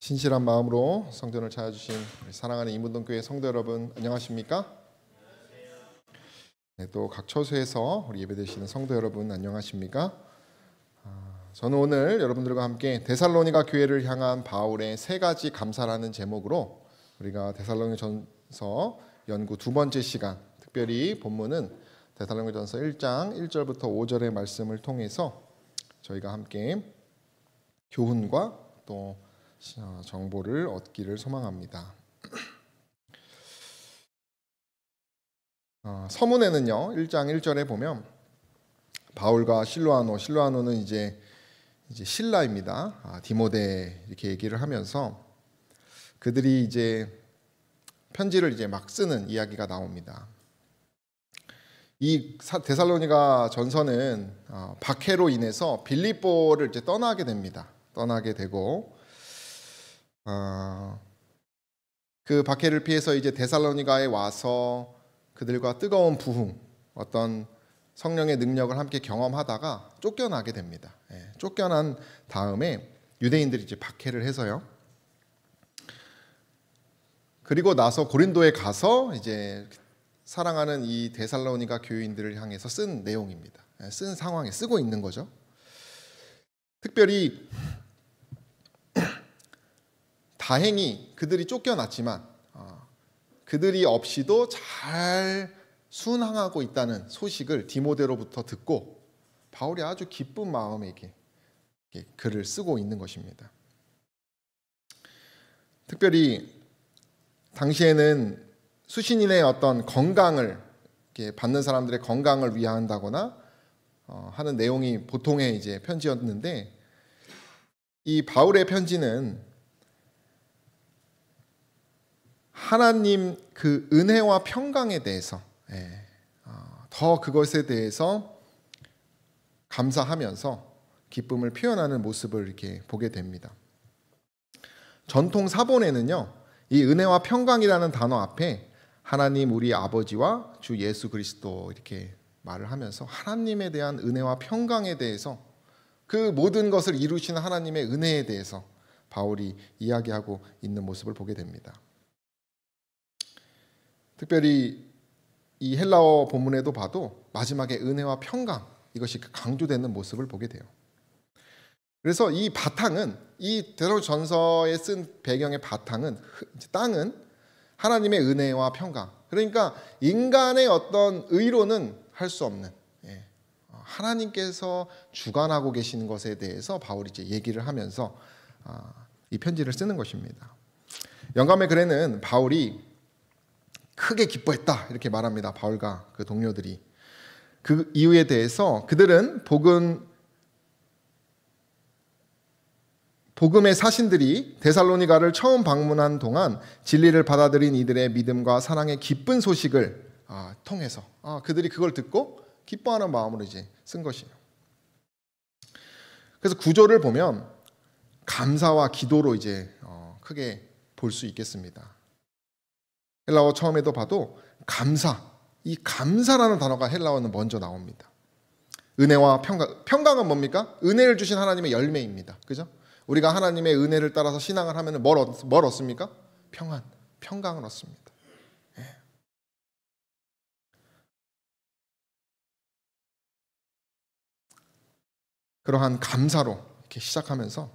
신실한 마음으로 성전을 찾아주신 우리 사랑하는 이문동교회 성도 여러분, 안녕하십니까? 네, 또 각 처소에서 우리 예배드리시는 성도 여러분, 안녕하십니까? 저는 오늘 여러분들과 함께 데살로니가 교회를 향한 바울의 세 가지 감사라는 제목으로 우리가 데살로니가전서 연구 두 번째 시간, 특별히 본문은 데살로니가전서 1장 1절부터 5절의 말씀을 통해서 저희가 함께 교훈과 또 정보를 얻기를 소망합니다. 서문에는요 1장 1절에 보면 바울과 실로아노는 이제 신라입니다. 디모데 이렇게 얘기를 하면서 그들이 이제 편지를 이제 막 쓰는 이야기가 나옵니다. 이 데살로니가 전서는 박해로 인해서 빌립보를 이제 떠나게 됩니다. 떠나게 되고 그 박해를 피해서 이제 데살로니가에 와서 그들과 뜨거운 부흥, 어떤 성령의 능력을 함께 경험하다가 쫓겨나게 됩니다. 쫓겨난 다음에 유대인들이 이제 박해를 해서요. 그리고 나서 고린도에 가서 이제 사랑하는 이 데살로니가 교인들을 향해서 쓴 내용입니다. 쓴 상황에 쓰고 있는 거죠. 특별히 다행히 그들이 쫓겨났지만 그들이 없이도 잘 순항하고 있다는 소식을 디모데로부터 듣고 바울이 아주 기쁜 마음에 이렇게 글을 쓰고 있는 것입니다. 특별히 당시에는 수신인의 어떤 건강을 받는 사람들의 건강을 위한다거나 하는 내용이 보통의 이제 편지였는데 이 바울의 편지는 하나님 그 은혜와 평강에 대해서 더 그것에 대해서 감사하면서 기쁨을 표현하는 모습을 이렇게 보게 됩니다. 전통 사본에는요, 이 은혜와 평강이라는 단어 앞에 하나님 우리 아버지와 주 예수 그리스도 이렇게 말을 하면서 하나님에 대한 은혜와 평강에 대해서 그 모든 것을 이루시는 하나님의 은혜에 대해서 바울이 이야기하고 있는 모습을 보게 됩니다. 특별히 이 헬라어 본문에도 봐도 마지막에 은혜와 평강 이것이 강조되는 모습을 보게 돼요. 그래서 이 바탕은 이 데살로니가전서에 쓴 배경의 바탕은 땅은 하나님의 은혜와 평강. 그러니까 인간의 어떤 의로는 할 수 없는 하나님께서 주관하고 계시는 것에 대해서 바울이 이제 얘기를 하면서 이 편지를 쓰는 것입니다. 영감의 글에는 바울이 크게 기뻐했다 이렇게 말합니다. 바울과 그 동료들이 그 이유에 대해서 그들은 복음의 사신들이 데살로니가를 처음 방문한 동안 진리를 받아들인 이들의 믿음과 사랑의 기쁜 소식을 통해서 그들이 그걸 듣고 기뻐하는 마음으로 이제 쓴 것이에요. 그래서 구조를 보면 감사와 기도로 이제 크게 볼 수 있겠습니다. 헬라어 처음에도 봐도 감사, 이 감사라는 단어가 헬라어는 먼저 나옵니다. 은혜와 평강, 평강은 뭡니까? 은혜를 주신 하나님의 열매입니다. 그죠? 우리가 하나님의 은혜를 따라서 신앙을 하면 뭘 얻습니까? 평강을 얻습니다. 그러한 감사로 이렇게 시작하면서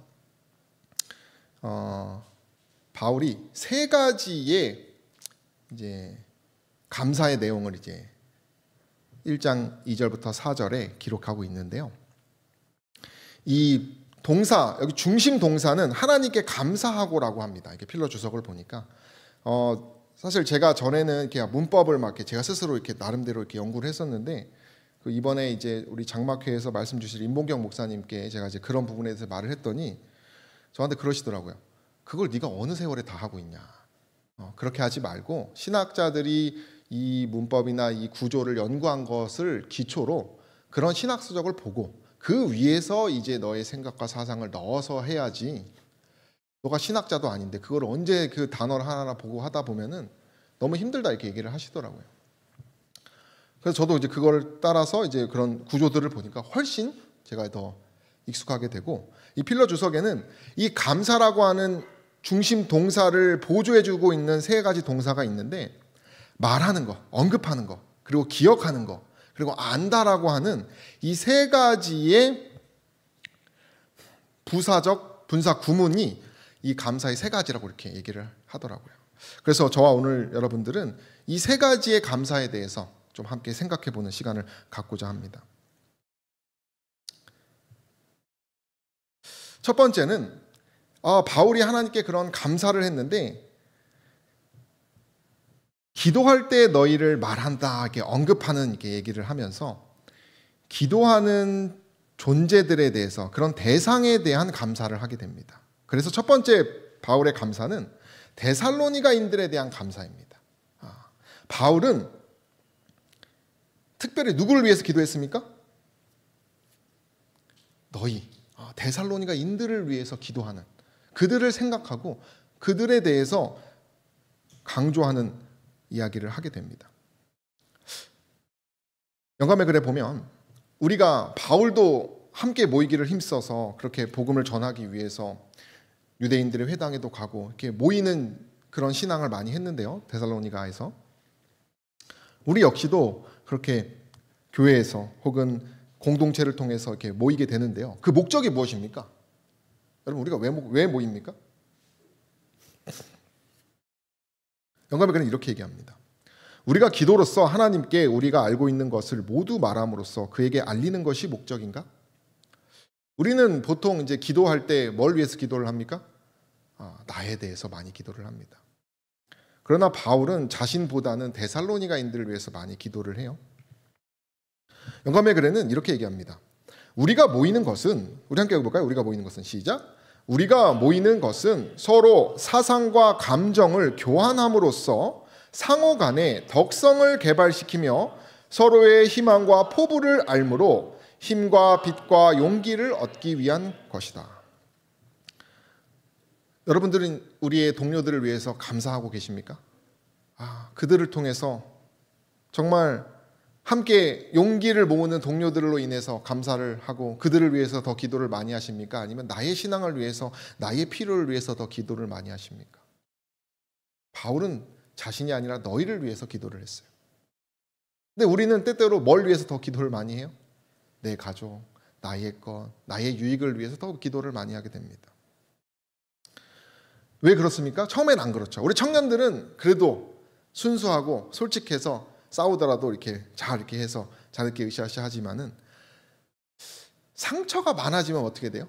바울이 세 가지의 이제 감사의 내용을 이제 1장 2절부터 4절에 기록하고 있는데요. 이 동사, 여기 중심 동사는 하나님께 감사하고라고 합니다. 이게 필러 주석을 보니까 사실 제가 전에는 이렇게 문법을 막 이렇게 제가 스스로 이렇게 나름대로 이렇게 연구를 했었는데 그 이번에 이제 우리 장막회에서 말씀 주실 임봉경 목사님께 제가 이제 그런 부분에 대해서 말을 했더니 저한테 그러시더라고요. 그걸 네가 어느 세월에 다 하고 있냐. 그렇게 하지 말고 신학자들이 이 문법이나 이 구조를 연구한 것을 기초로 그런 신학서적을 보고 그 위에서 이제 너의 생각과 사상을 넣어서 해야지. 너가 신학자도 아닌데 그걸 언제 그 단어를 하나하나 보고 하다 보면은 너무 힘들다 이렇게 얘기를 하시더라고요. 그래서 저도 이제 그걸 따라서 이제 그런 구조들을 보니까 훨씬 제가 더 익숙하게 되고 이 필러 주석에는 이 감사라고 하는 중심 동사를 보조해주고 있는 세 가지 동사가 있는데, 말하는 거, 언급하는 거, 그리고 기억하는 거, 그리고 안다라고 하는 이 세 가지의 부사적 분사 구문이 이 감사의 세 가지라고 이렇게 얘기를 하더라고요. 그래서 저와 오늘 여러분들은 이 세 가지의 감사에 대해서 좀 함께 생각해 보는 시간을 갖고자 합니다. 첫 번째는 바울이 하나님께 그런 감사를 했는데, 기도할 때 너희를 말한다 이렇게 언급하는 이렇게 얘기를 하면서 기도하는 존재들에 대해서, 그런 대상에 대한 감사를 하게 됩니다. 그래서 첫 번째 바울의 감사는 데살로니가인들에 대한 감사입니다. 바울은 특별히 누구를 위해서 기도했습니까? 너희 데살로니가인들을 위해서 기도하는, 그들을 생각하고 그들에 대해서 강조하는 이야기를 하게 됩니다. 영감의 글에 보면 우리가 바울도 함께 모이기를 힘써서 그렇게 복음을 전하기 위해서 유대인들의 회당에도 가고 이렇게 모이는 그런 신앙을 많이 했는데요. 데살로니가에서 우리 역시도 그렇게 교회에서 혹은 공동체를 통해서 이렇게 모이게 되는데요. 그 목적이 무엇입니까? 여러분, 우리가 왜 모입니까? 영감의 글은 이렇게 얘기합니다. 우리가 기도로서 하나님께 우리가 알고 있는 것을 모두 말함으로써 그에게 알리는 것이 목적인가? 우리는 보통 이제 기도할 때 뭘 위해서 기도를 합니까? 나에 대해서 많이 기도를 합니다. 그러나 바울은 자신보다는 데살로니가인들을 위해서 많이 기도를 해요. 영감의 글에는 이렇게 얘기합니다. 우리가 모이는 것은, 우리 함께 해볼까요? 우리가 모이는 것은, 시작. 우리가 모이는 것은 서로 사상과 감정을 교환함으로써 상호 간의 덕성을 개발시키며 서로의 희망과 포부를 알므로 힘과 빛과 용기를 얻기 위한 것이다. 여러분들은 우리의 동료들을 위해서 감사하고 계십니까? 그들을 통해서 정말 함께 용기를 모으는 동료들로 인해서 감사를 하고 그들을 위해서 더 기도를 많이 하십니까? 아니면 나의 신앙을 위해서, 나의 필요를 위해서 더 기도를 많이 하십니까? 바울은 자신이 아니라 너희를 위해서 기도를 했어요. 근데 우리는 때때로 뭘 위해서 더 기도를 많이 해요? 내 가족, 나의 것, 나의 유익을 위해서 더 기도를 많이 하게 됩니다. 왜 그렇습니까? 처음엔 안 그렇죠. 우리 청년들은 그래도 순수하고 솔직해서 싸우더라도 이렇게 해서 자들끼리 으쌰으쌰 하지만은 상처가 많아지면 어떻게 돼요?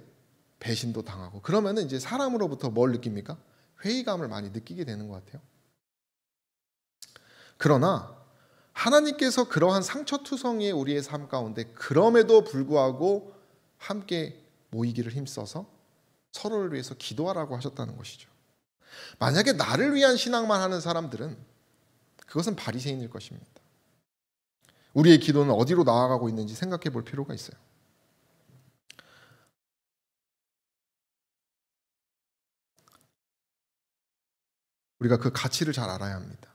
배신도 당하고, 그러면은 이제 사람으로부터 뭘 느낍니까? 회의감을 많이 느끼게 되는 것 같아요. 그러나 하나님께서 그러한 상처투성이의 우리의 삶 가운데 그럼에도 불구하고 함께 모이기를 힘써서 서로를 위해서 기도하라고 하셨다는 것이죠. 만약에 나를 위한 신앙만 하는 사람들은 그것은 바리새인일 것입니다. 우리의 기도는 어디로 나아가고 있는지 생각해 볼 필요가 있어요. 우리가 그 가치를 잘 알아야 합니다.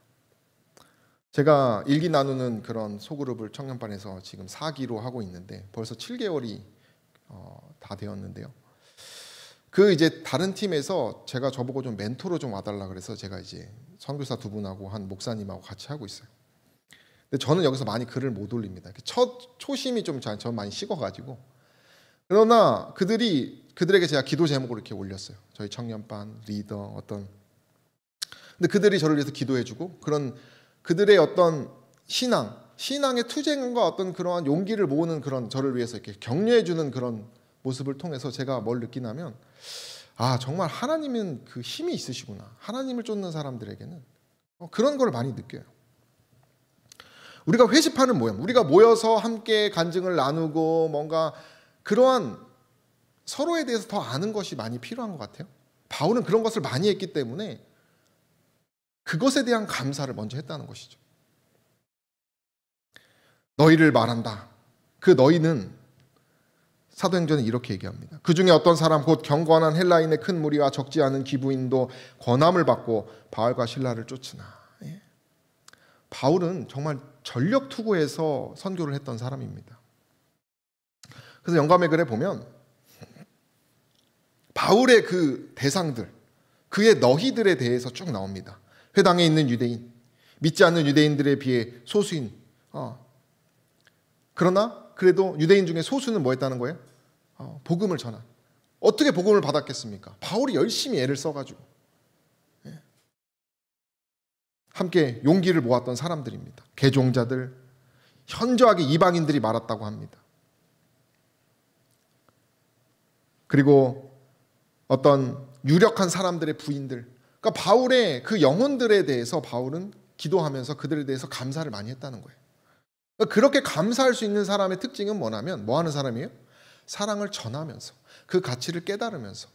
제가 일기 나누는 그런 소그룹을 청년반에서 지금 4기로 하고 있는데 벌써 7개월이 다 되었는데요. 그 이제 다른 팀에서 제가 저보고 좀 멘토로 좀 와달라 그래서 제가 이제 선교사 두 분하고 한 목사님하고 같이 하고 있어요. 근데 저는 여기서 많이 글을 못 올립니다. 첫 초심이 좀 전 많이 식어가지고. 그러나 그들에게 제가 기도 제목을 이렇게 올렸어요. 저희 청년반 리더 근데 그들이 저를 위해서 기도해주고 그런 그들의 어떤 신앙의 투쟁과 어떤 그러한 용기를 모으는 그런 저를 위해서 이렇게 격려해주는 그런 모습을 통해서 제가 뭘 느끼냐면 정말 하나님은 그 힘이 있으시구나. 하나님을 쫓는 사람들에게는 그런 걸 많이 느껴요. 우리가 회집하는 모임, 우리가 모여서 함께 간증을 나누고 뭔가 그러한 서로에 대해서 더 아는 것이 많이 필요한 것 같아요. 바울은 그런 것을 많이 했기 때문에 그것에 대한 감사를 먼저 했다는 것이죠. 너희를 말한다. 그 너희는 사도행전은 이렇게 얘기합니다. 그 중에 어떤 사람 곧 경건한 헬라인의 큰 무리와 적지 않은 기부인도 권함을 받고 바울과 실라를 쫓으나. 바울은 정말 전력 투구해서 선교를 했던 사람입니다. 그래서 영감의 글에 보면 바울의 그 대상들, 그의 너희들에 대해서 쭉 나옵니다. 회당에 있는 유대인, 믿지 않는 유대인들에 비해 소수인. 그러나 그래도 유대인 중에 소수는 뭐 했다는 거예요? 복음을 전한. 어떻게 복음을 받았겠습니까? 바울이 열심히 애를 써가지고 함께 용기를 모았던 사람들입니다. 개종자들, 현저하게 이방인들이 많았다고 합니다. 그리고 어떤 유력한 사람들의 부인들, 그러니까 바울의 그 영혼들에 대해서 바울은 기도하면서 그들에 대해서 감사를 많이 했다는 거예요. 그러니까 그렇게 감사할 수 있는 사람의 특징은 뭐냐면 뭐 하는 사람이에요? 사랑을 전하면서 그 가치를 깨달으면서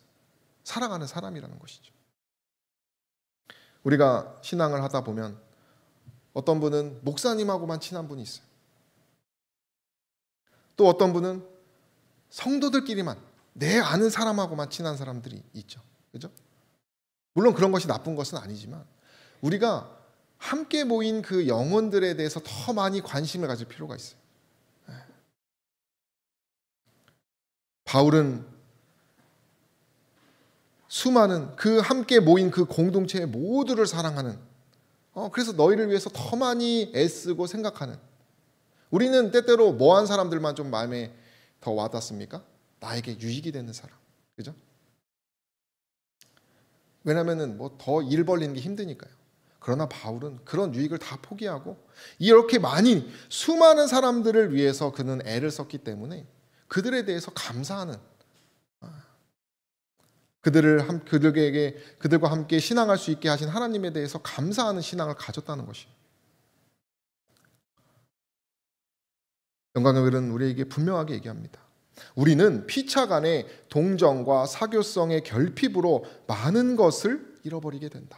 살아가는 사람이라는 것이죠. 우리가 신앙을 하다 보면 어떤 분은 목사님하고만 친한 분이 있어요. 또 어떤 분은 성도들끼리만, 내 아는 사람하고만 친한 사람들이 있죠. 그죠? 물론 그런 것이 나쁜 것은 아니지만 우리가 함께 모인 그 영혼들에 대해서 더 많이 관심을 가질 필요가 있어요. 바울은 수많은 그 함께 모인 그 공동체의 모두를 사랑하는, 그래서 너희를 위해서 더 많이 애쓰고 생각하는, 우리는 때때로 뭐한 사람들만 좀 마음에 더 와닿습니까? 나에게 유익이 되는 사람. 그죠? 왜냐하면 뭐 더 일 벌리는 게 힘드니까요. 그러나 바울은 그런 유익을 다 포기하고 이렇게 많이 수많은 사람들을 위해서 그는 애를 썼기 때문에 그들에 대해서 감사하는, 그들과 함께 신앙할 수 있게 하신 하나님에 대해서 감사하는 신앙을 가졌다는 것이에요. 영광교회는 우리에게 분명하게 얘기합니다. 우리는 피차간의 동정과 사교성의 결핍으로 많은 것을 잃어버리게 된다.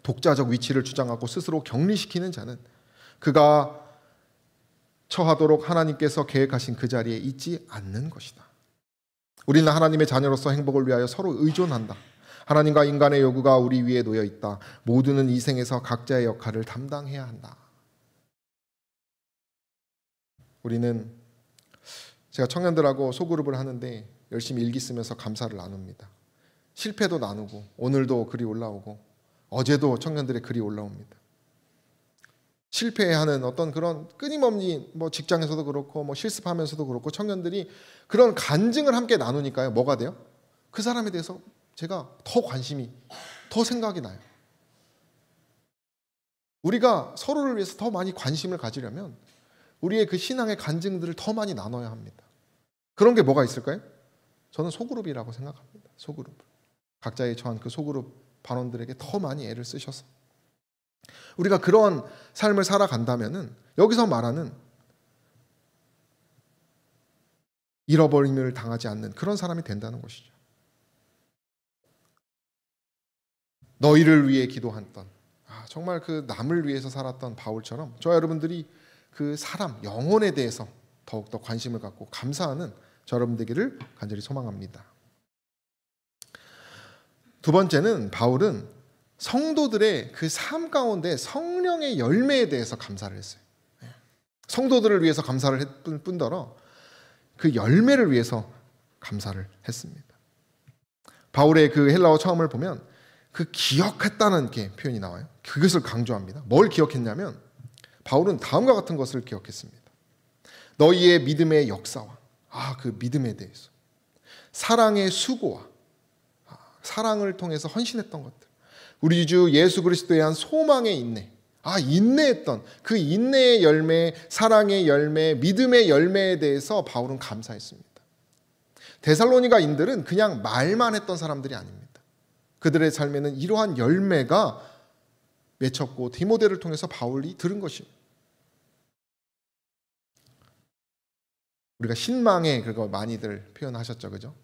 독자적 위치를 주장하고 스스로 격리시키는 자는 그가 처하도록 하나님께서 계획하신 그 자리에 있지 않는 것이다. 우리는 하나님의 자녀로서 행복을 위하여 서로 의존한다. 하나님과 인간의 요구가 우리 위에 놓여 있다. 모두는 이 생에서 각자의 역할을 담당해야 한다. 우리는, 제가 청년들하고 소그룹을 하는데 열심히 일기 쓰면서 감사를 나눕니다. 실패도 나누고 오늘도 글이 올라오고 어제도 청년들의 글이 올라옵니다. 실패하는 어떤 그런 끊임없는 뭐 직장에서도 그렇고 뭐 실습하면서도 그렇고 청년들이 그런 간증을 함께 나누니까요. 뭐가 돼요? 그 사람에 대해서 제가 더 관심이, 더 생각이 나요. 우리가 서로를 위해서 더 많이 관심을 가지려면 우리의 그 신앙의 간증들을 더 많이 나눠야 합니다. 그런 게 뭐가 있을까요? 저는 소그룹이라고 생각합니다. 소그룹. 각자의 처한 그 소그룹 반원들에게 더 많이 애를 쓰셔서 우리가 그런 삶을 살아간다면은 여기서 말하는 잃어버림을 당하지 않는 그런 사람이 된다는 것이죠. 너희를 위해 기도했던, 정말 그 남을 위해서 살았던 바울처럼 저와 여러분들이 그 사람, 영혼에 대해서 더욱더 관심을 갖고 감사하는 저 여러분 되기를 간절히 소망합니다. 두 번째는 바울은 성도들의 그 삶 가운데 성령의 열매에 대해서 감사를 했어요. 성도들을 위해서 감사를 했을 뿐더러 그 열매를 위해서 감사를 했습니다. 바울의 그 헬라어 처음을 보면 그 기억했다는 게 표현이 나와요. 그것을 강조합니다. 뭘 기억했냐면 바울은 다음과 같은 것을 기억했습니다. 너희의 믿음의 역사와 그 믿음에 대해서, 사랑의 수고와 사랑을 통해서 헌신했던 것들, 우리 주 예수 그리스도에 대한 소망의 인내, 인내했던 그 인내의 열매, 사랑의 열매, 믿음의 열매에 대해서 바울은 감사했습니다. 데살로니가인들은 그냥 말만 했던 사람들이 아닙니다. 그들의 삶에는 이러한 열매가 맺혔고 디모데를 통해서 바울이 들은 것입니다. 우리가 신망에 그거 많이들 표현하셨죠, 그죠?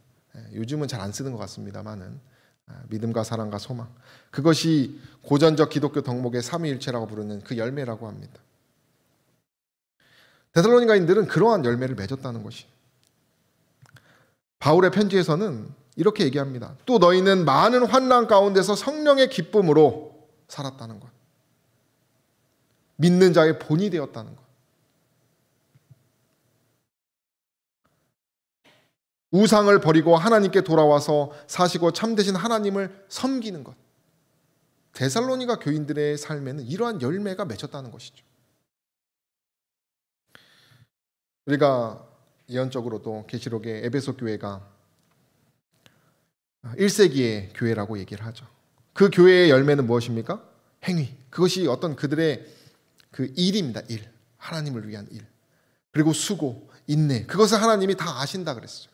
요즘은 잘 안 쓰는 것 같습니다만은 믿음과 사랑과 소망, 그것이 고전적 기독교 덕목의 삼위일체라고 부르는 그 열매라고 합니다. 데살로니가인들은 그러한 열매를 맺었다는 것이. 바울의 편지에서는 이렇게 얘기합니다. 또 너희는 많은 환난 가운데서 성령의 기쁨으로 살았다는 것, 믿는 자의 본이 되었다는 것. 우상을 버리고 하나님께 돌아와서 사시고 참되신 하나님을 섬기는 것. 데살로니가 교인들의 삶에는 이러한 열매가 맺혔다는 것이죠. 우리가 예언적으로도 계시록의 에베소 교회가 1세기의 교회라고 얘기를 하죠. 그 교회의 열매는 무엇입니까? 행위. 그것이 어떤 그들의 그 일입니다. 일. 하나님을 위한 일. 그리고 수고, 인내. 그것을 하나님이 다 아신다 그랬어요.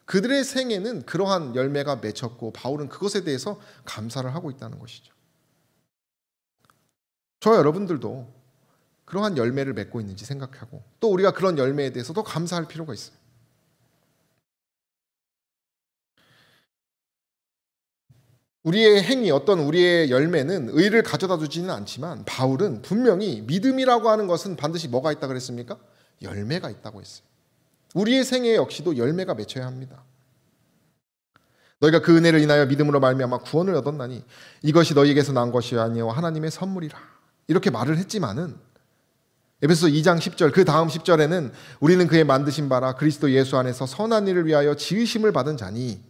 그들의 생애는 그러한 열매가 맺혔고 바울은 그것에 대해서 감사를 하고 있다는 것이죠. 저 여러분들도 그러한 열매를 맺고 있는지 생각하고 또 우리가 그런 열매에 대해서도 감사할 필요가 있어요. 우리의 행위, 어떤 우리의 열매는 의를 가져다 주지는 않지만 바울은 분명히 믿음이라고 하는 것은 반드시 뭐가 있다 그랬습니까? 열매가 있다고 했어요. 우리의 생애 역시도 열매가 맺혀야 합니다. 너희가 그 은혜를 인하여 믿음으로 말미암아 구원을 얻었나니 이것이 너희에게서 난 것이 아니요 하나님의 선물이라. 이렇게 말을 했지만은 에베소서 2장 10절 그 다음 10절에는 우리는 그의 만드신 바라 그리스도 예수 안에서 선한 일을 위하여 지으심을 받은 자니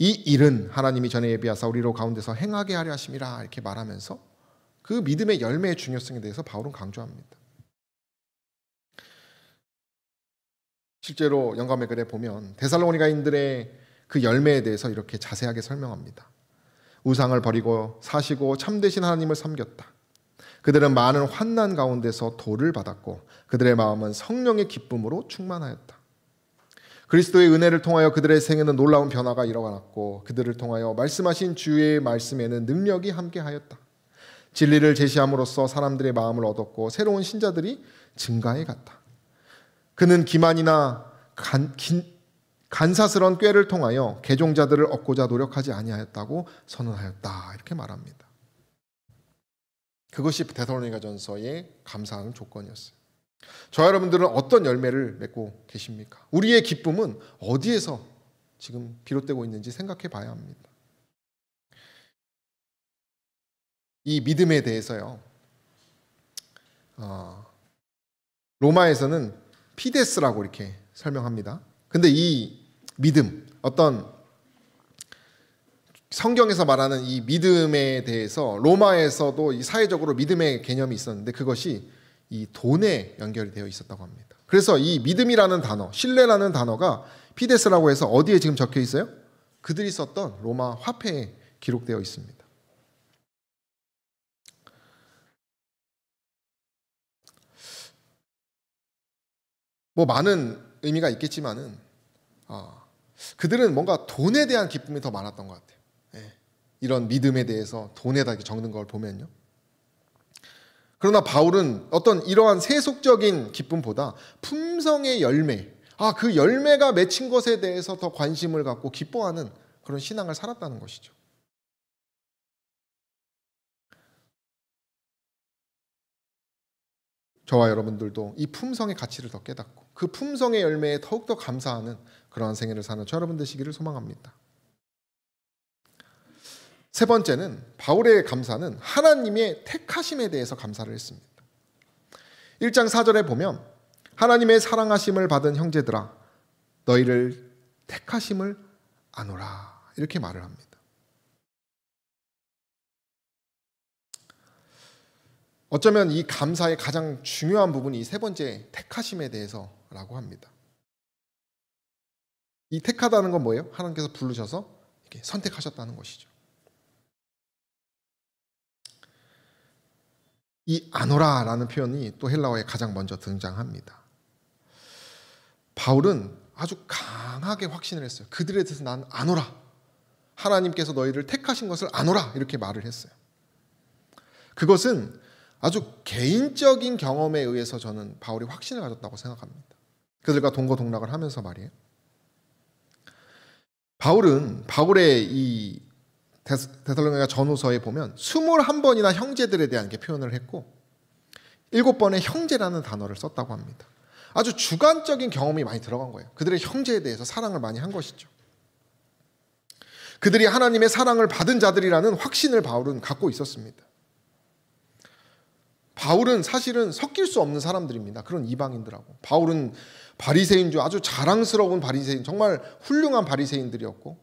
이 일은 하나님이 전에 예비하사 우리로 가운데서 행하게 하려 하심이라 이렇게 말하면서 그 믿음의 열매의 중요성에 대해서 바울은 강조합니다. 실제로 영감의 글에 보면 데살로니가인들의 그 열매에 대해서 이렇게 자세하게 설명합니다. 우상을 버리고 사시고 참되신 하나님을 섬겼다. 그들은 많은 환난 가운데서 도를 받았고 그들의 마음은 성령의 기쁨으로 충만하였다. 그리스도의 은혜를 통하여 그들의 생에는 놀라운 변화가 일어났고 그들을 통하여 말씀하신 주의 말씀에는 능력이 함께하였다. 진리를 제시함으로써 사람들의 마음을 얻었고 새로운 신자들이 증가해 갔다. 그는 기만이나 간사스러운 꾀를 통하여 개종자들을 얻고자 노력하지 아니하였다고 선언하였다. 이렇게 말합니다. 그것이 데살로니가전서의 감사하는 조건이었어요. 저 여러분들은 어떤 열매를 맺고 계십니까? 우리의 기쁨은 어디에서 지금 비롯되고 있는지 생각해 봐야 합니다. 이 믿음에 대해서요. 로마에서는 피데스라고 이렇게 설명합니다. 근데 이 믿음, 어떤 성경에서 말하는 이 믿음에 대해서 로마에서도 이 사회적으로 믿음의 개념이 있었는데 그것이 이 돈에 연결이 되어 있었다고 합니다. 그래서 이 믿음이라는 단어, 신뢰라는 단어가 피데스라고 해서 어디에 지금 적혀 있어요? 그들이 썼던 로마 화폐에 기록되어 있습니다. 뭐 많은 의미가 있겠지만은 그들은 뭔가 돈에 대한 기쁨이 더 많았던 것 같아요. 이런 믿음에 대해서 돈에다 적는 걸 보면요. 그러나 바울은 어떤 이러한 세속적인 기쁨보다 품성의 열매, 그 열매가 맺힌 것에 대해서 더 관심을 갖고 기뻐하는 그런 신앙을 살았다는 것이죠. 저와 여러분들도 이 품성의 가치를 더 깨닫고 그 품성의 열매에 더욱더 감사하는 그러한 생애를 사는 저 여러분 되시기를 소망합니다. 세 번째는 바울의 감사는 하나님의 택하심에 대해서 감사를 했습니다. 1장 4절에 보면 하나님의 사랑하심을 받은 형제들아 너희를 택하심을 아노라 이렇게 말을 합니다. 어쩌면 이 감사의 가장 중요한 부분이 이 세 번째 택하심에 대해서라고 합니다. 이 택하다는 건 뭐예요? 하나님께서 부르셔서 이렇게 선택하셨다는 것이죠. 이 아노라라는 표현이 또 헬라어에 가장 먼저 등장합니다. 바울은 아주 강하게 확신을 했어요. 그들에 대해서 난 아노라. 하나님께서 너희를 택하신 것을 아노라 이렇게 말을 했어요. 그것은 아주 개인적인 경험에 의해서 저는 바울이 확신을 가졌다고 생각합니다. 그들과 동거동락을 하면서 말이에요. 바울은 바울의 이 데살로니가 전후서에 보면 21번이나 형제들에 대한 게 표현을 했고 7번의 형제라는 단어를 썼다고 합니다. 아주 주관적인 경험이 많이 들어간 거예요. 그들의 형제에 대해서 사랑을 많이 한 것이죠. 그들이 하나님의 사랑을 받은 자들이라는 확신을 바울은 갖고 있었습니다. 바울은 사실은 섞일 수 없는 사람들입니다. 그런 이방인들하고. 바울은 바리새인 중 아주 자랑스러운 바리새인, 정말 훌륭한 바리새인이었고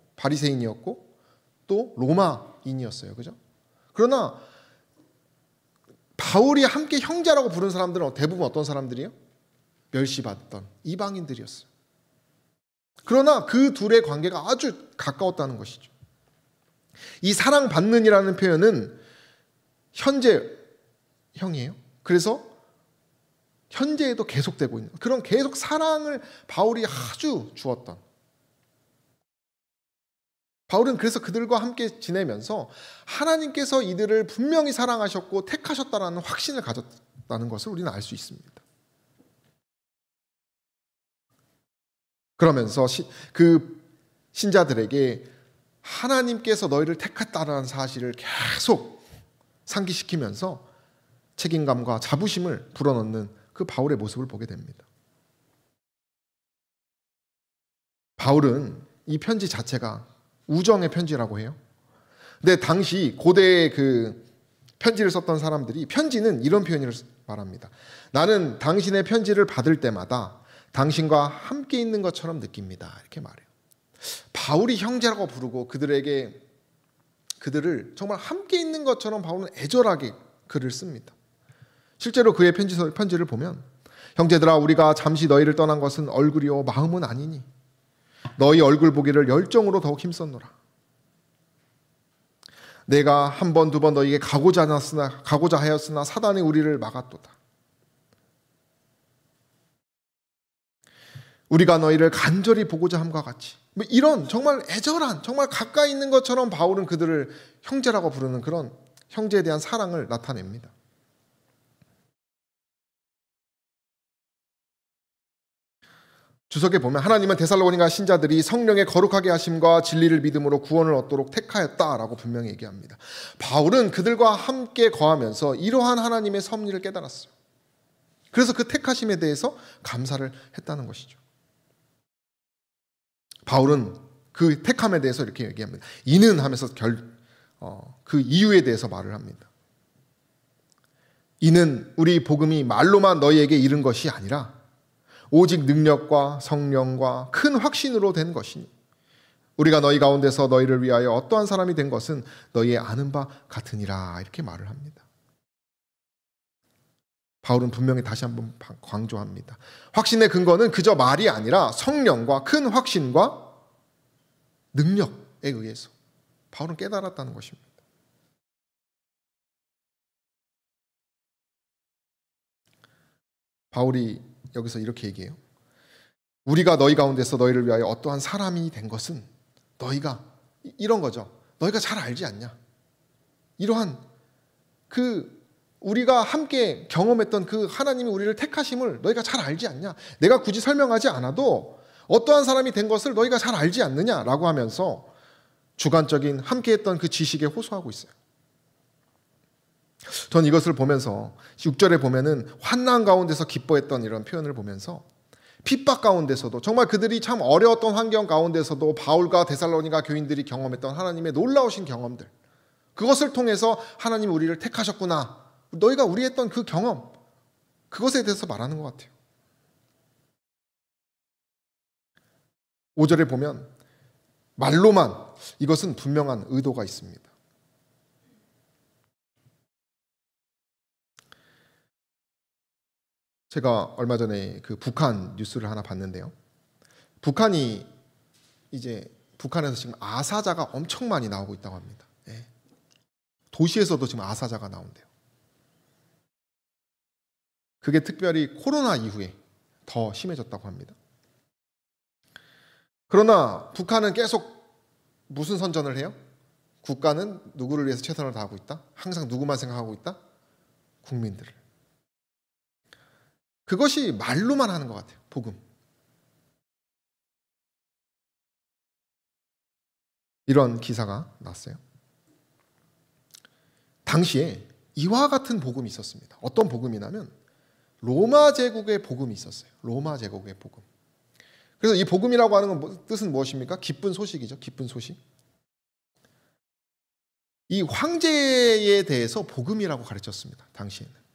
또 로마인이었어요. 그죠? 그러나 바울이 함께 형제라고 부른 사람들은 대부분 어떤 사람들이에요? 멸시받던 이방인들이었어요. 그러나 그 둘의 관계가 아주 가까웠다는 것이죠. 이 사랑받는이라는 표현은 현재형이에요. 그래서 현재에도 계속되고 있는 그런 계속 사랑을 바울이 아주 주었던, 바울은 그래서 그들과 함께 지내면서 하나님께서 이들을 분명히 사랑하셨고 택하셨다라는 확신을 가졌다는 것을 우리는 알 수 있습니다. 그러면서 그 신자들에게 하나님께서 너희를 택했다라는 사실을 계속 상기시키면서 책임감과 자부심을 불어넣는 그 바울의 모습을 보게 됩니다. 바울은 이 편지 자체가 우정의 편지라고 해요. 근데 당시 고대의 그 편지를 썼던 사람들이 편지는 이런 표현을 말합니다. 나는 당신의 편지를 받을 때마다 당신과 함께 있는 것처럼 느낍니다. 이렇게 말해요. 바울이 형제라고 부르고 그들을 정말 함께 있는 것처럼 바울은 애절하게 글을 씁니다. 실제로 그의 편지를 보면 형제들아 우리가 잠시 너희를 떠난 것은 얼굴이요 마음은 아니니 너희 얼굴 보기를 열정으로 더욱 힘썼노라. 내가 한 번 두 번 너희에게 가고자 하였으나 사단이 우리를 막았도다. 우리가 너희를 간절히 보고자 함과 같이 이런 정말 애절한 정말 가까이 있는 것처럼 바울은 그들을 형제라고 부르는 그런 형제에 대한 사랑을 나타냅니다. 주석에 보면 하나님은 데살로니가 신자들이 성령의 거룩하게 하심과 진리를 믿음으로 구원을 얻도록 택하였다라고 분명히 얘기합니다. 바울은 그들과 함께 거하면서 이러한 하나님의 섭리를 깨달았어요. 그래서 그 택하심에 대해서 감사를 했다는 것이죠. 바울은 그 택함에 대해서 이렇게 얘기합니다. 이는 하면서 그 이유에 대해서 말을 합니다. 이는 우리 복음이 말로만 너희에게 이른 것이 아니라 오직 능력과 성령과 큰 확신으로 된 것이니 우리가 너희 가운데서 너희를 위하여 어떠한 사람이 된 것은 너희의 아는 바 같으니라 이렇게 말을 합니다. 바울은 분명히 다시 한번 강조합니다. 확신의 근거는 그저 말이 아니라 성령과 큰 확신과 능력에 의해서 바울은 깨달았다는 것입니다. 바울이 여기서 이렇게 얘기해요. 우리가 너희 가운데서 너희를 위하여 어떠한 사람이 된 것은 너희가 이런 거죠. 너희가 잘 알지 않냐? 이러한 우리가 함께 경험했던 그 하나님이 우리를 택하심을 너희가 잘 알지 않냐? 내가 굳이 설명하지 않아도 어떠한 사람이 된 것을 너희가 잘 알지 않느냐라고 하면서 주관적인 함께했던 그 지식에 호소하고 있어요. 전 이것을 보면서 6절에 보면은 환난 가운데서 기뻐했던 이런 표현을 보면서 핍박 가운데서도 정말 그들이 참 어려웠던 환경 가운데서도 바울과 데살로니가 교인들이 경험했던 하나님의 놀라우신 경험들, 그것을 통해서 하나님이 우리를 택하셨구나, 너희가 우리 했던 그 경험, 그것에 대해서 말하는 것 같아요. 5절에 보면 말로만 이것은 분명한 의도가 있습니다. 제가 얼마 전에 그 북한 뉴스를 하나 봤는데요. 북한에서 지금 아사자가 엄청 많이 나오고 있다고 합니다. 예. 도시에서도 지금 아사자가 나온대요. 그게 특별히 코로나 이후에 더 심해졌다고 합니다. 그러나 북한은 계속 무슨 선전을 해요? 국가는 누구를 위해서 최선을 다하고 있다? 항상 누구만 생각하고 있다? 국민들을. 그것이 말로만 하는 것 같아요. 복음. 이런 기사가 났어요. 당시에 이와 같은 복음이 있었습니다. 어떤 복음이냐면 로마 제국의 복음이 있었어요. 로마 제국의 복음. 그래서 이 복음이라고 하는 건 뜻은 무엇입니까? 기쁜 소식이죠. 기쁜 소식. 이 황제에 대해서 복음이라고 가르쳤습니다. 당시에는.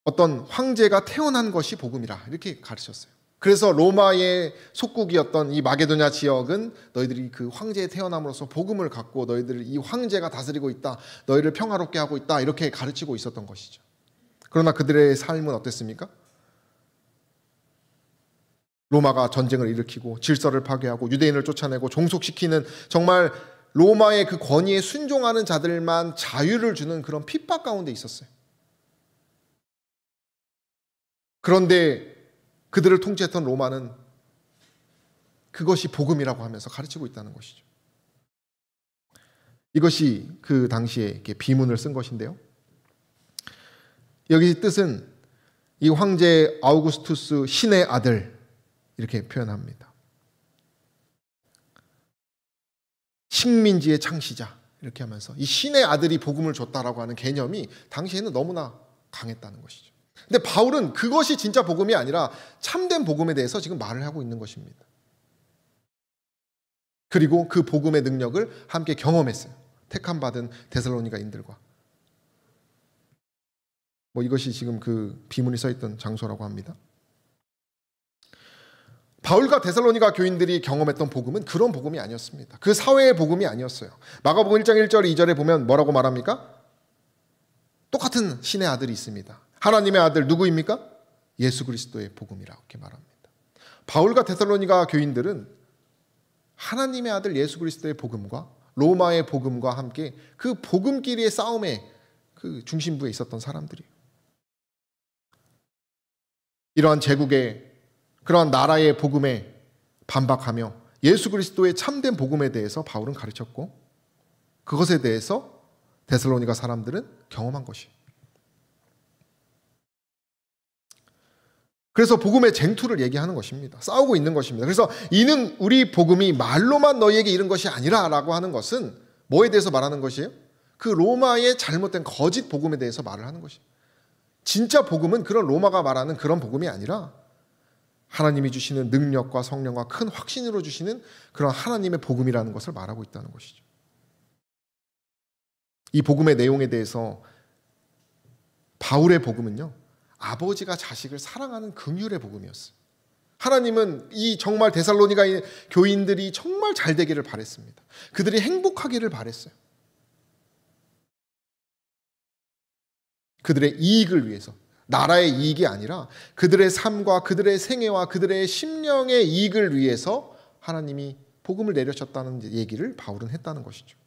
어떤 황제가 태어난 것이 복음이라 이렇게 가르쳤어요. 그래서 로마의 속국이었던 이 마게도냐 지역은 너희들이 그 황제의 태어남으로써 복음을 갖고 너희들을 이 황제가 다스리고 있다, 너희를 평화롭게 하고 있다, 이렇게 가르치고 있었던 것이죠. 그러나 그들의 삶은 어땠습니까? 로마가 전쟁을 일으키고 질서를 파괴하고 유대인을 쫓아내고 종속시키는, 정말 로마의 그 권위에 순종하는 자들만 자유를 주는 그런 핍박 가운데 있었어요. 그런데 그들을 통치했던 로마는 그것이 복음이라고 하면서 가르치고 있다는 것이죠. 이것이 그 당시에 이렇게 비문을 쓴 것인데요. 여기 뜻은 이 황제 아우구스투스 신의 아들 이렇게 표현합니다. 식민지의 창시자 이렇게 하면서 이 신의 아들이 복음을 줬다라고 하는 개념이 당시에는 너무나 강했다는 것이죠. 근데 바울은 그것이 진짜 복음이 아니라 참된 복음에 대해서 지금 말을 하고 있는 것입니다. 그리고 그 복음의 능력을 함께 경험했어요. 택함받은 데살로니가인들과. 이것이 지금 그 비문이 써있던 장소라고 합니다. 바울과 데살로니가 교인들이 경험했던 복음은 그런 복음이 아니었습니다. 그 사회의 복음이 아니었어요. 마가복음 1장 1절 2절에 보면 뭐라고 말합니까? 똑같은 신의 아들이 있습니다. 하나님의 아들 누구입니까? 예수 그리스도의 복음이라고 이렇게 말합니다. 바울과 데살로니가 교인들은 하나님의 아들 예수 그리스도의 복음과 로마의 복음과 함께 그 복음끼리의 싸움의 그 중심부에 있었던 사람들이에요. 이러한 제국의, 그러한 나라의 복음에 반박하며 예수 그리스도의 참된 복음에 대해서 바울은 가르쳤고, 그것에 대해서 데살로니가 사람들은 경험한 것이에요. 그래서 복음의 쟁투를 얘기하는 것입니다. 싸우고 있는 것입니다. 그래서 이는 우리 복음이 말로만 너희에게 이른 것이 아니라 라고 하는 것은 뭐에 대해서 말하는 것이에요? 그 로마의 잘못된 거짓 복음에 대해서 말을 하는 것이에요. 진짜 복음은 그런 로마가 말하는 그런 복음이 아니라 하나님이 주시는 능력과 성령과 큰 확신으로 주시는 그런 하나님의 복음이라는 것을 말하고 있다는 것이죠. 이 복음의 내용에 대해서 바울의 복음은요, 아버지가 자식을 사랑하는 긍휼의 복음이었어요. 하나님은 이 정말 데살로니가 교인들이 정말 잘 되기를 바랬습니다. 그들이 행복하기를 바랬어요. 그들의 이익을 위해서, 나라의 이익이 아니라 그들의 삶과 그들의 생애와 그들의 심령의 이익을 위해서 하나님이 복음을 내려셨다는 얘기를 바울은 했다는 것이죠.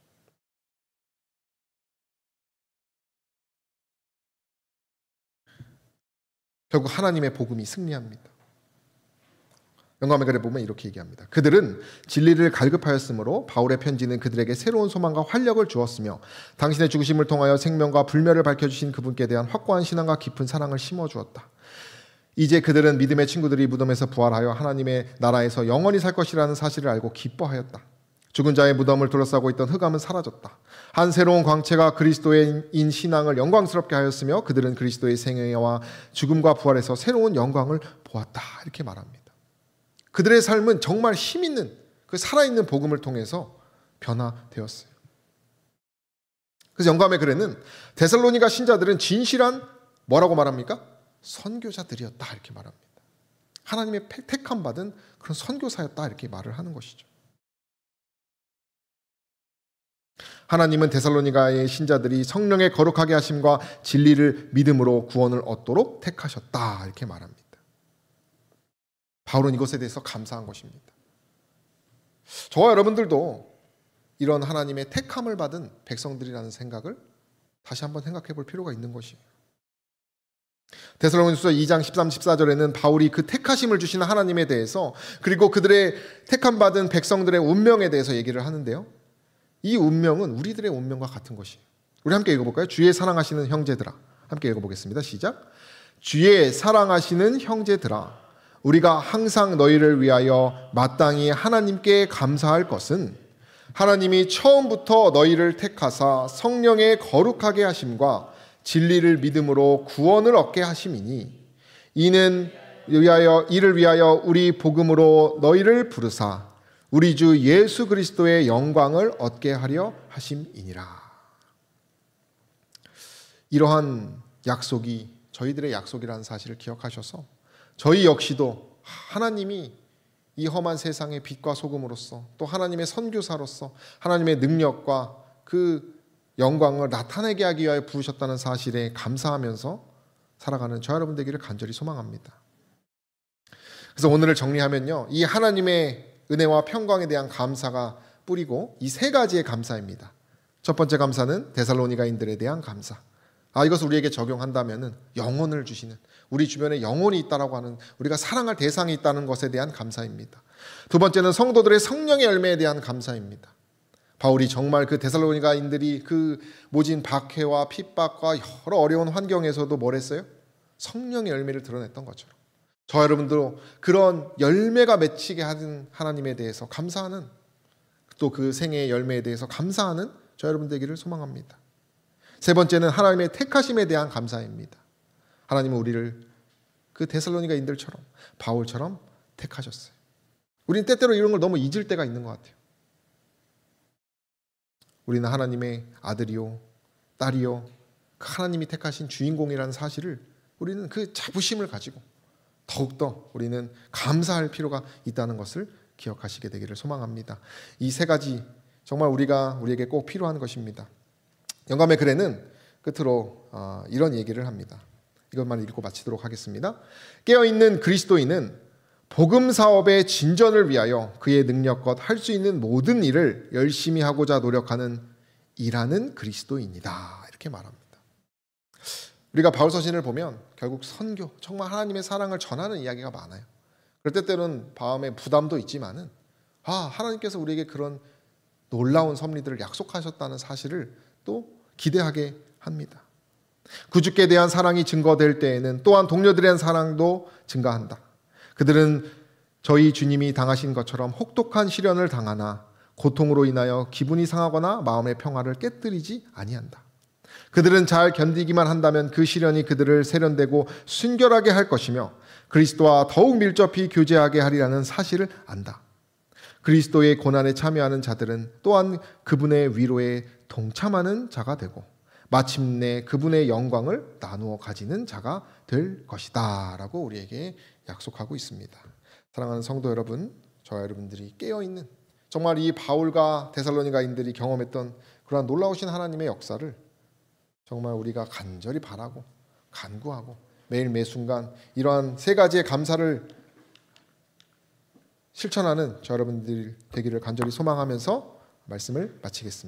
결국 하나님의 복음이 승리합니다. 영감의 글에 보면 이렇게 얘기합니다. 그들은 진리를 갈급하였으므로 바울의 편지는 그들에게 새로운 소망과 활력을 주었으며 당신의 죽으심을 통하여 생명과 불멸을 밝혀주신 그분께 대한 확고한 신앙과 깊은 사랑을 심어주었다. 이제 그들은 믿음의 친구들이 무덤에서 부활하여 하나님의 나라에서 영원히 살 것이라는 사실을 알고 기뻐하였다. 죽은 자의 무덤을 둘러싸고 있던 흑암은 사라졌다. 한 새로운 광채가 그리스도인 신앙을 영광스럽게 하였으며 그들은 그리스도의 생애와 죽음과 부활에서 새로운 영광을 보았다. 이렇게 말합니다. 그들의 삶은 정말 힘있는, 그 살아있는 복음을 통해서 변화되었어요. 그래서 영감의 글에는 데살로니가 신자들은 진실한 뭐라고 말합니까? 선교자들이었다. 이렇게 말합니다. 하나님의 택함 받은 그런 선교사였다. 이렇게 말을 하는 것이죠. 하나님은 데살로니가의 신자들이 성령의 거룩하게 하심과 진리를 믿음으로 구원을 얻도록 택하셨다. 이렇게 말합니다. 바울은 이것에 대해서 감사한 것입니다. 저와 여러분들도 이런 하나님의 택함을 받은 백성들이라는 생각을 다시 한번 생각해 볼 필요가 있는 것이에요. 데살로니가서 2장 13, 14절에는 바울이 그 택하심을 주시는 하나님에 대해서, 그리고 그들의 택함 받은 백성들의 운명에 대해서 얘기를 하는데요. 이 운명은 우리들의 운명과 같은 것이에요. 우리 함께 읽어볼까요? 주의 사랑하시는 형제들아. 함께 읽어보겠습니다. 시작. 주의 사랑하시는 형제들아, 우리가 항상 너희를 위하여 마땅히 하나님께 감사할 것은 하나님이 처음부터 너희를 택하사 성령의 거룩하게 하심과 진리를 믿음으로 구원을 얻게 하심이니, 이를 위하여 우리 복음으로 너희를 부르사 우리 주 예수 그리스도의 영광을 얻게 하려 하심이니라. 이러한 약속이 저희들의 약속이라는 사실을 기억하셔서 저희 역시도 하나님이 이 험한 세상의 빛과 소금으로서 또 하나님의 선교사로서 하나님의 능력과 그 영광을 나타내게 하기 위하여 부으셨다는 사실에 감사하면서 살아가는 저 여러분 되기를 간절히 소망합니다. 그래서 오늘을 정리하면요, 이 하나님의 은혜와 평강에 대한 감사가 뿌리고 이 세 가지의 감사입니다. 첫 번째 감사는 데살로니가인들에 대한 감사. 이것을 우리에게 적용한다면 영혼을 주시는, 우리 주변에 영혼이 있다라고 하는, 우리가 사랑할 대상이 있다는 것에 대한 감사입니다. 두 번째는 성도들의 성령의 열매에 대한 감사입니다. 바울이 정말 그 데살로니가인들이 그 모진 박해와 핍박과 여러 어려운 환경에서도 뭘 했어요? 성령의 열매를 드러냈던 것처럼 저 여러분도 그런 열매가 맺히게 하는 하나님에 대해서 감사하는, 또 그 생애의 열매에 대해서 감사하는 저 여러분 되기를 소망합니다. 세 번째는 하나님의 택하심에 대한 감사입니다. 하나님은 우리를 그 데살로니가인들처럼 바울처럼 택하셨어요. 우리는 때때로 이런 걸 너무 잊을 때가 있는 것 같아요. 우리는 하나님의 아들이요 딸이요 그 하나님이 택하신 주인공이라는 사실을 우리는 그 자부심을 가지고 더욱더 우리는 감사할 필요가 있다는 것을 기억하시게 되기를 소망합니다. 이 세 가지 정말 우리에게 꼭 필요한 것입니다. 영감의 글에는 끝으로 이런 얘기를 합니다. 이것만 읽고 마치도록 하겠습니다. 깨어있는 그리스도인은 복음 사업의 진전을 위하여 그의 능력껏 할 수 있는 모든 일을 열심히 하고자 노력하는 일하는 그리스도인이다. 이렇게 말합니다. 우리가 바울 서신을 보면 결국 선교, 정말 하나님의 사랑을 전하는 이야기가 많아요. 그럴 때때로는 마음에 부담도 있지만은 하나님께서 우리에게 그런 놀라운 섭리들을 약속하셨다는 사실을 또 기대하게 합니다. 구주께 대한 사랑이 증거될 때에는 또한 동료들에 대한 사랑도 증가한다. 그들은 저희 주님이 당하신 것처럼 혹독한 시련을 당하나 고통으로 인하여 기분이 상하거나 마음의 평화를 깨뜨리지 아니한다. 그들은 잘 견디기만 한다면 그 시련이 그들을 세련되고 순결하게 할 것이며 그리스도와 더욱 밀접히 교제하게 하리라는 사실을 안다. 그리스도의 고난에 참여하는 자들은 또한 그분의 위로에 동참하는 자가 되고 마침내 그분의 영광을 나누어 가지는 자가 될 것이다 라고 우리에게 약속하고 있습니다. 사랑하는 성도 여러분, 저와 여러분들이 깨어있는 정말 이 바울과 데살로니가인들이 경험했던 그러한 놀라우신 하나님의 역사를 정말 우리가 간절히 바라고 간구하고 매일 매순간 이러한 세 가지의 감사를 실천하는 저 여러분들 되기를 간절히 소망하면서 말씀을 마치겠습니다.